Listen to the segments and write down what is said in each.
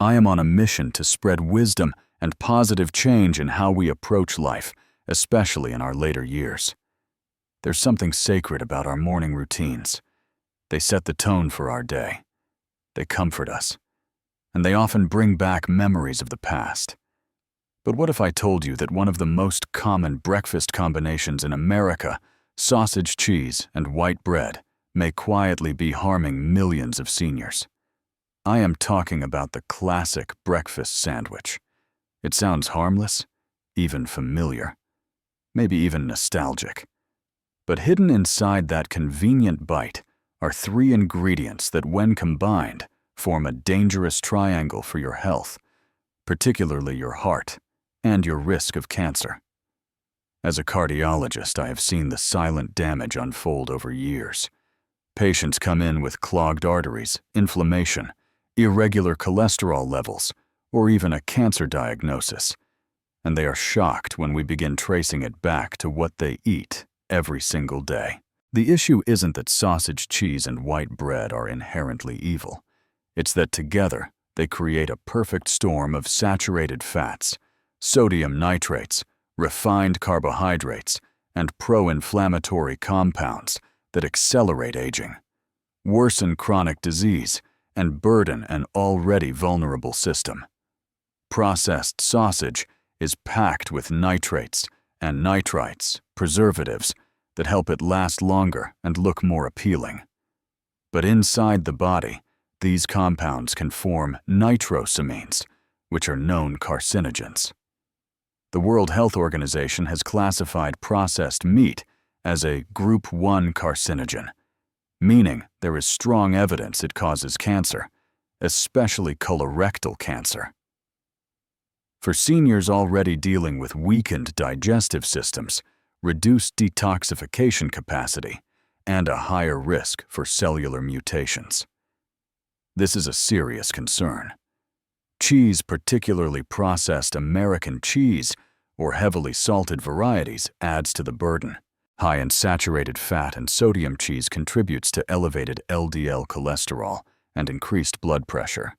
I am on a mission to spread wisdom and positive change in how we approach life, especially in our later years. There's something sacred about our morning routines. They set the tone for our day. They comfort us, and they often bring back memories of the past. But what if I told you that one of the most common breakfast combinations in America, sausage, cheese, and white bread, may quietly be harming millions of seniors? I am talking about the classic breakfast sandwich. It sounds harmless, even familiar, maybe even nostalgic. But hidden inside that convenient bite are three ingredients that, when combined, form a dangerous triangle for your health, particularly your heart and your risk of cancer. As a cardiologist, I have seen the silent damage unfold over years. Patients come in with clogged arteries, inflammation, irregular cholesterol levels, or even a cancer diagnosis, and they are shocked when we begin tracing it back to what they eat every single day. The issue isn't that sausage, cheese, and white bread are inherently evil. It's that together they create a perfect storm of saturated fats, sodium nitrates, refined carbohydrates, and pro-inflammatory compounds that accelerate aging, worsen chronic disease, and burden an already vulnerable system. Processed sausage is packed with nitrates and nitrites, preservatives, that help it last longer and look more appealing. But inside the body, these compounds can form nitrosamines, which are known carcinogens. The World Health Organization has classified processed meat as a Group 1 carcinogen, meaning there is strong evidence it causes cancer, especially colorectal cancer. For seniors already dealing with weakened digestive systems, reduced detoxification capacity, and a higher risk for cellular mutations. This is a serious concern. Cheese, particularly processed American cheese or heavily salted varieties, adds to the burden. High in saturated fat and sodium cheese contributes to elevated LDL cholesterol and increased blood pressure.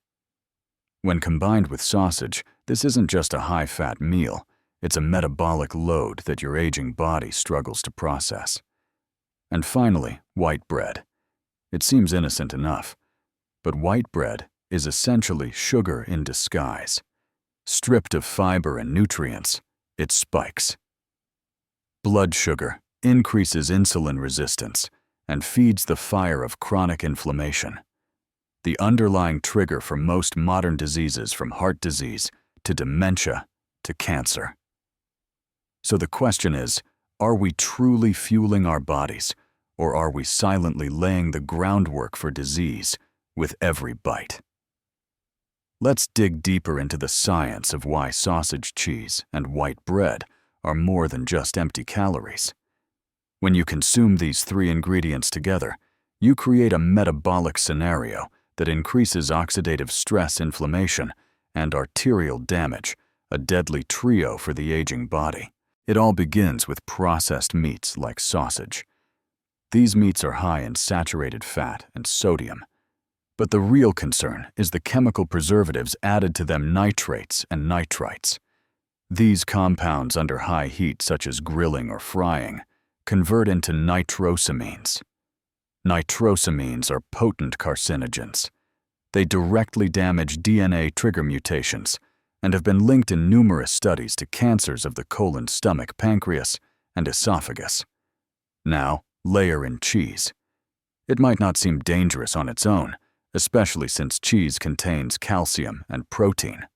When combined with sausage, this isn't just a high-fat meal, it's a metabolic load that your aging body struggles to process. And finally, white bread. It seems innocent enough, but white bread is essentially sugar in disguise. Stripped of fiber and nutrients, it spikes blood sugar, increases insulin resistance, and feeds the fire of chronic inflammation, the underlying trigger for most modern diseases, from heart disease to dementia to cancer. So the question is, are we truly fueling our bodies, or are we silently laying the groundwork for disease with every bite? Let's dig deeper into the science of why sausage, cheese, and white bread are more than just empty calories. When you consume these three ingredients together, you create a metabolic scenario that increases oxidative stress, inflammation, and arterial damage, a deadly trio for the aging body. It all begins with processed meats like sausage. These meats are high in saturated fat and sodium. But the real concern is the chemical preservatives added to them, nitrates and nitrites. These compounds under high heat, such as grilling or frying, convert into nitrosamines. Nitrosamines are potent carcinogens. They directly damage DNA trigger mutations and have been linked in numerous studies to cancers of the colon, stomach, pancreas, and esophagus. Now, layer in cheese. It might not seem dangerous on its own, especially since cheese contains calcium and protein.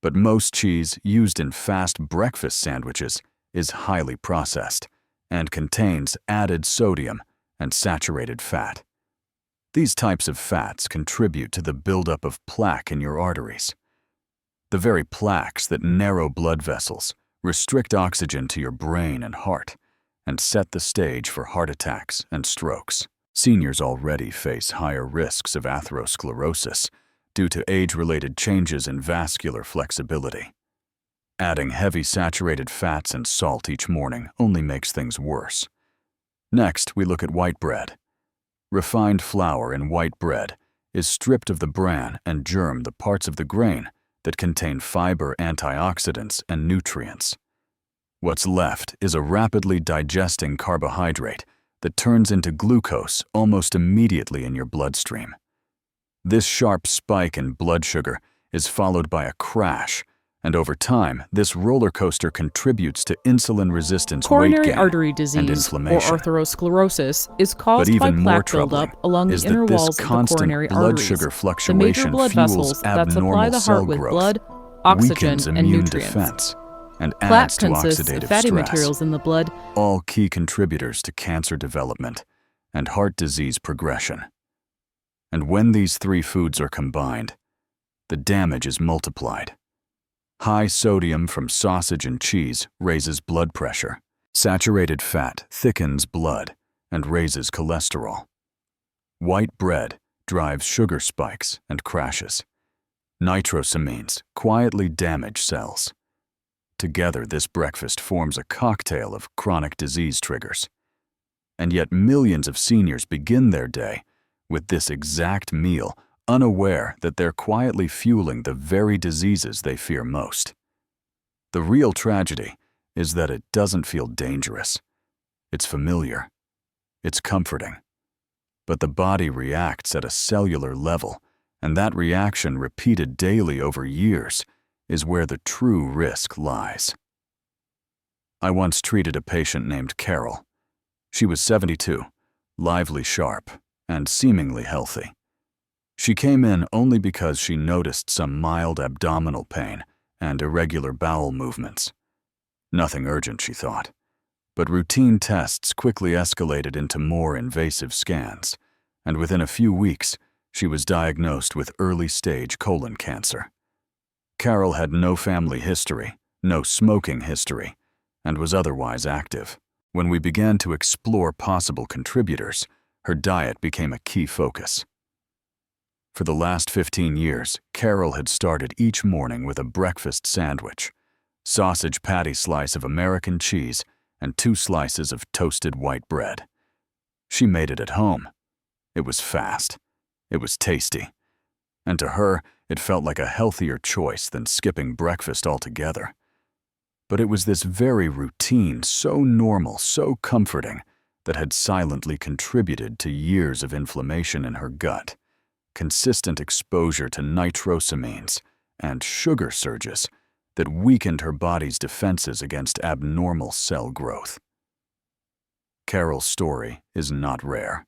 But most cheese used in fast breakfast sandwiches is highly processed and contains added sodium and saturated fat. These types of fats contribute to the buildup of plaque in your arteries. The very plaques that narrow blood vessels, restrict oxygen to your brain and heart, and set the stage for heart attacks and strokes. Seniors already face higher risks of atherosclerosis due to age-related changes in vascular flexibility. Adding heavy saturated fats and salt each morning only makes things worse. Next, we look at white bread. Refined flour in white bread is stripped of the bran and germ, the parts of the grain that contain fiber, antioxidants, and nutrients. What's left is a rapidly digesting carbohydrate that turns into glucose almost immediately in your bloodstream. This sharp spike in blood sugar is followed by a crash, and over time, this roller coaster contributes to insulin resistance, weight Coronary gain, artery and disease, or inflammation. atherosclerosis, is But caused by even more plaque troubling buildup along the is inner that this walls of the constant coronary blood arteries, sugar the major fluctuation blood fuels vessels that supply abnormal the cell heart with growth, blood, oxygen, weakens and immune nutrients. defense, and Plaque adds to consists of oxidative fatty stress, materials in the blood, all key contributors to cancer development and heart disease progression. And when these three foods are combined, the damage is multiplied. High sodium from sausage and cheese raises blood pressure. Saturated fat thickens blood and raises cholesterol. White bread drives sugar spikes and crashes. Nitrosamines quietly damage cells. Together, this breakfast forms a cocktail of chronic disease triggers. And yet millions of seniors begin their day with this exact meal, unaware that they're quietly fueling the very diseases they fear most. The real tragedy is that it doesn't feel dangerous. It's familiar. It's comforting. But the body reacts at a cellular level, and that reaction repeated daily over years is where the true risk lies. I once treated a patient named Carol. She was 72, lively, sharp, and seemingly healthy. She came in only because she noticed some mild abdominal pain and irregular bowel movements. Nothing urgent, she thought, but routine tests quickly escalated into more invasive scans, and within a few weeks, she was diagnosed with early-stage colon cancer. Carol had no family history, no smoking history, and was otherwise active. When we began to explore possible contributors, her diet became a key focus. For the last 15 years, Carol had started each morning with a breakfast sandwich, sausage patty slice of American cheese, and 2 slices of toasted white bread. She made it at home. It was fast. It was tasty. And to her, it felt like a healthier choice than skipping breakfast altogether. But it was this very routine, so normal, so comforting, that had silently contributed to years of inflammation in her gut, consistent exposure to nitrosamines, and sugar surges that weakened her body's defenses against abnormal cell growth. Carol's story is not rare.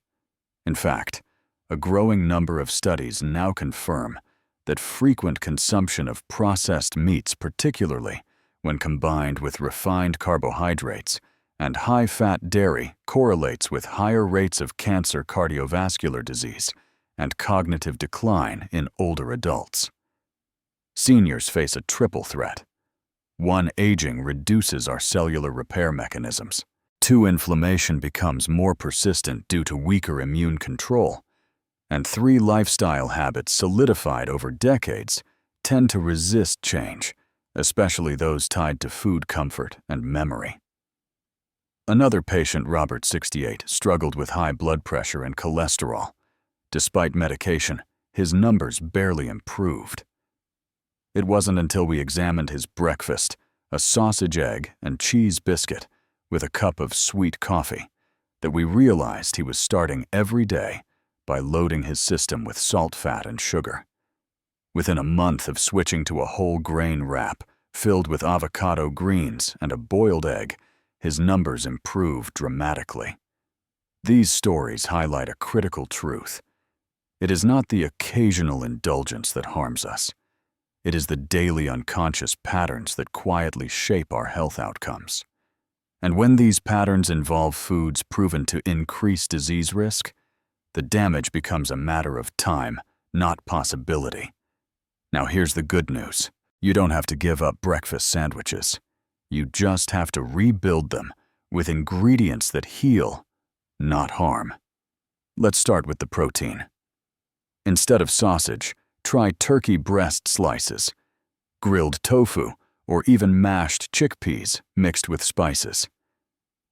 In fact, a growing number of studies now confirm that frequent consumption of processed meats, particularly when combined with refined carbohydrates and high-fat dairy, correlates with higher rates of cancer, cardiovascular disease, and cognitive decline in older adults. Seniors face a triple threat. 1, aging reduces our cellular repair mechanisms. 2, inflammation becomes more persistent due to weaker immune control. And 3, lifestyle habits solidified over decades tend to resist change, especially those tied to food comfort and memory. Another patient, Robert, 68, struggled with high blood pressure and cholesterol. Despite medication, his numbers barely improved. It wasn't until we examined his breakfast, a sausage, egg, and cheese biscuit with a cup of sweet coffee, that we realized he was starting every day by loading his system with salt, fat, and sugar. Within a month of switching to a whole grain wrap filled with avocado, greens, and a boiled egg, his numbers improved dramatically. These stories highlight a critical truth. It is not the occasional indulgence that harms us. It is the daily unconscious patterns that quietly shape our health outcomes. And when these patterns involve foods proven to increase disease risk, the damage becomes a matter of time, not possibility. Now here's the good news. You don't have to give up breakfast sandwiches. You just have to rebuild them with ingredients that heal, not harm. Let's start with the protein. Instead of sausage, try turkey breast slices, grilled tofu, or even mashed chickpeas mixed with spices.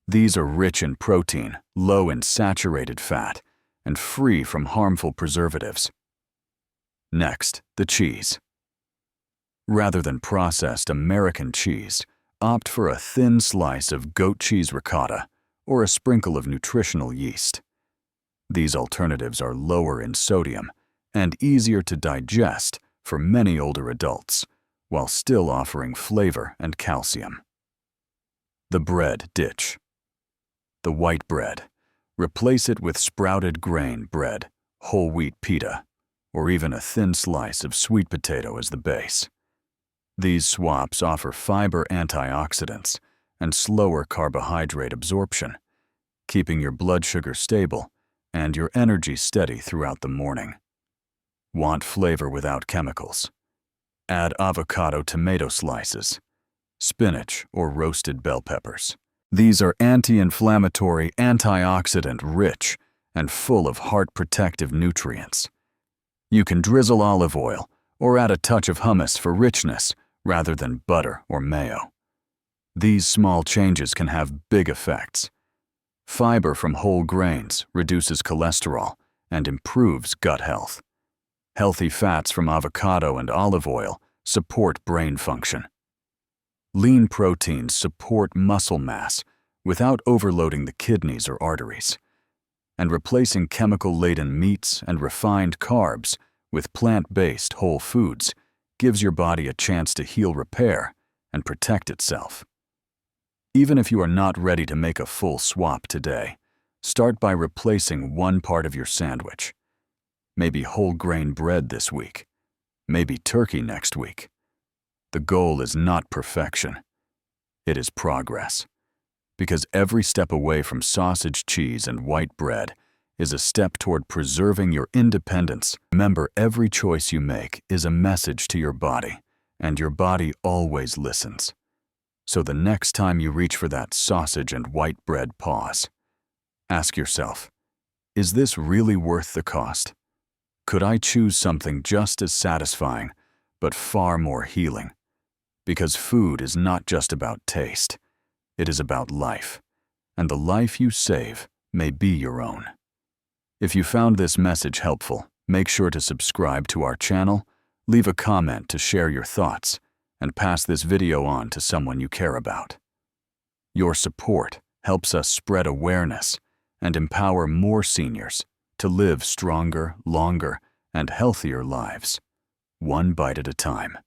These are rich in protein, low in saturated fat, and free from harmful preservatives. Next, the cheese. Rather than processed American cheese, opt for a thin slice of goat cheese ricotta or a sprinkle of nutritional yeast. These alternatives are lower in sodium and easier to digest for many older adults, while still offering flavor and calcium. The bread ditch. The white bread. Replace it with sprouted grain bread, whole wheat pita, or even a thin slice of sweet potato as the base. These swaps offer fiber antioxidants and slower carbohydrate absorption, keeping your blood sugar stable and your energy steady throughout the morning. Want flavor without chemicals? Add avocado tomato slices, spinach, or roasted bell peppers. These are anti-inflammatory, antioxidant-rich, and full of heart-protective nutrients. You can drizzle olive oil or add a touch of hummus for richness rather than butter or mayo. These small changes can have big effects. Fiber from whole grains reduces cholesterol and improves gut health. Healthy fats from avocado and olive oil support brain function. Lean proteins support muscle mass without overloading the kidneys or arteries. And replacing chemical-laden meats and refined carbs with plant-based whole foods gives your body a chance to heal, repair, and protect itself. Even if you are not ready to make a full swap today, start by replacing one part of your sandwich. Maybe whole grain bread this week, maybe turkey next week. The goal is not perfection. It is progress. Because every step away from sausage, cheese, and white bread is a step toward preserving your independence. Remember, every choice you make is a message to your body, and your body always listens. So the next time you reach for that sausage and white bread, pause. Ask yourself, is this really worth the cost? Could I choose something just as satisfying, but far more healing? Because food is not just about taste. It is about life, and the life you save may be your own. If you found this message helpful, make sure to subscribe to our channel, leave a comment to share your thoughts, and pass this video on to someone you care about. Your support helps us spread awareness and empower more seniors to live stronger, longer, and healthier lives, one bite at a time.